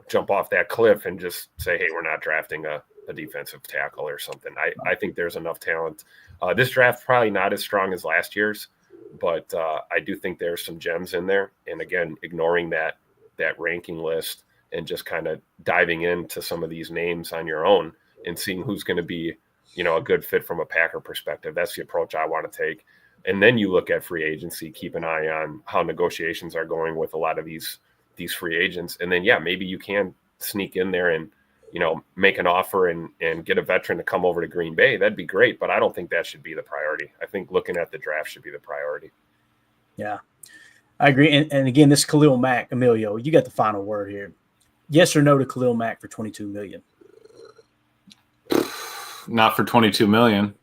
jump off that cliff and just say, hey, we're not drafting a defensive tackle or something. I think there's enough talent. This draft probably not as strong as last year's, but I do think there's some gems in there. And again, ignoring that ranking list and just kind of diving into some of these names on your own and seeing who's going to be, a good fit from a Packer perspective. That's the approach I want to take. And then you look at free agency, keep an eye on how negotiations are going with a lot of these free agents. And then, yeah, maybe you can sneak in there and, make an offer and get a veteran to come over to Green Bay. That'd be great, but I don't think that should be the priority. I think looking at the draft should be the priority. Yeah, I agree. And again, this Khalil Mack, Emilio, you got the final word here. Yes or no to Khalil Mack for $22 million? Not for $22 million.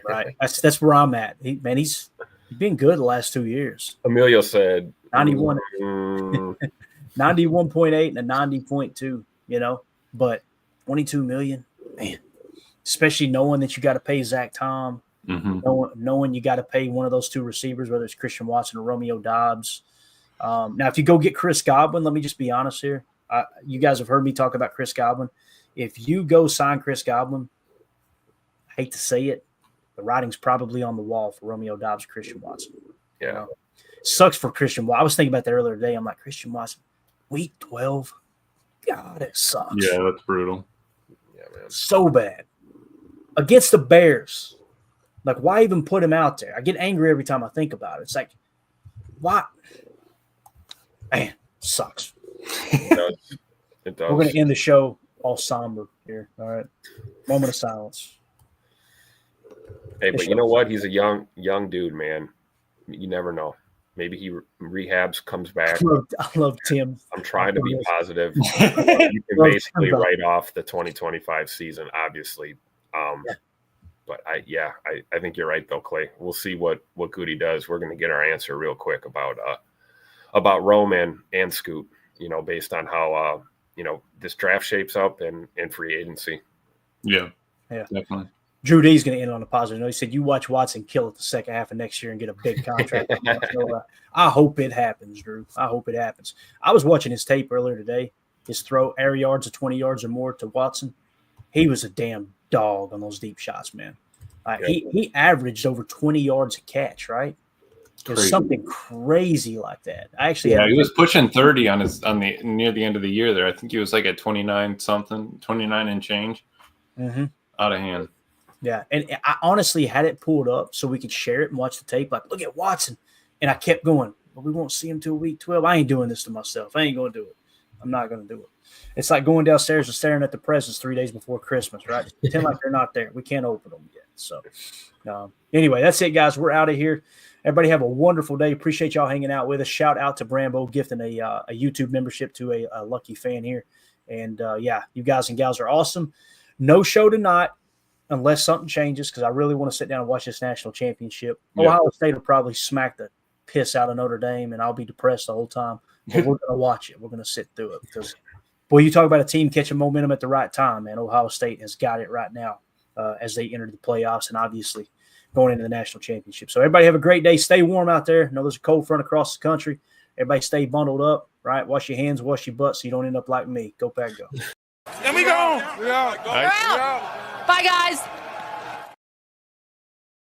Right. That's where I'm at. He's been good the last 2 years. Emilio said 91, 91.8 and a 90.2, but $22 million, man, especially knowing that you got to pay Zach Tom, knowing you got to pay one of those two receivers, whether it's Christian Watson or Romeo Doubs. Now, if you go get Chris Godwin, let me just be honest here. You guys have heard me talk about Chris Godwin. If you go sign Chris Godwin, I hate to say it, the writing's probably on the wall for Romeo Doubs, Christian Watson. Yeah. Sucks for Christian Watson. I was thinking about that earlier today. I'm like, Christian Watson, week 12. God, it sucks. Yeah, that's brutal. Yeah, man. So bad. Against the Bears. Like, why even put him out there? I get angry every time I think about it. It's like, why? Man, sucks. It does. It does. We're going to end the show all somber here. All right. Moment of silence. Hey, but you know what? He's a young dude, man. You never know. Maybe he rehabs, comes back. I love Tim. I'm trying to be positive. You can basically write off the 2025 season, obviously. But I think you're right, though, Clay. We'll see what Goody does. We're going to get our answer real quick about Rome and Scoot, based on how, this draft shapes up and free agency. Yeah, definitely. Drew D's going to end on a positive note. He said, you watch Watson kill it the second half of next year and get a big contract. So, I hope it happens, Drew. I hope it happens. I was watching his tape earlier today. His throw, air yards of 20 yards or more to Watson. He was a damn dog on those deep shots, man. He averaged over 20 yards a catch, right? There's something crazy like that. He was pushing 30 near the end of the year there. I think he was like at 29 and change. Mm-hmm. Out of hand. Yeah, and I honestly had it pulled up so we could share it and watch the tape. Like, look at Watson. And I kept going, but we won't see them till week 12. I ain't doing this to myself. I ain't going to do it. I'm not going to do it. It's like going downstairs and staring at the presents 3 days before Christmas, right? Just pretend like they're not there. We can't open them yet. So anyway, that's it, guys. We're out of here. Everybody have a wonderful day. Appreciate y'all hanging out with us. Shout out to Brambo gifting a YouTube membership to a lucky fan here. And, you guys and gals are awesome. No show tonight unless something changes, because I really want to sit down and watch this national championship. Yeah. Ohio State will probably smack the piss out of Notre Dame, and I'll be depressed the whole time. But we're going to watch it. We're going to sit through it because, boy, you talk about a team catching momentum at the right time, man. Ohio State has got it right now as they enter the playoffs and obviously going into the national championship. So everybody have a great day. Stay warm out there. I know there's a cold front across the country. Everybody stay bundled up, right? Wash your hands, wash your butt so you don't end up like me. Go Pack, go. And we go. We out. Bye, guys.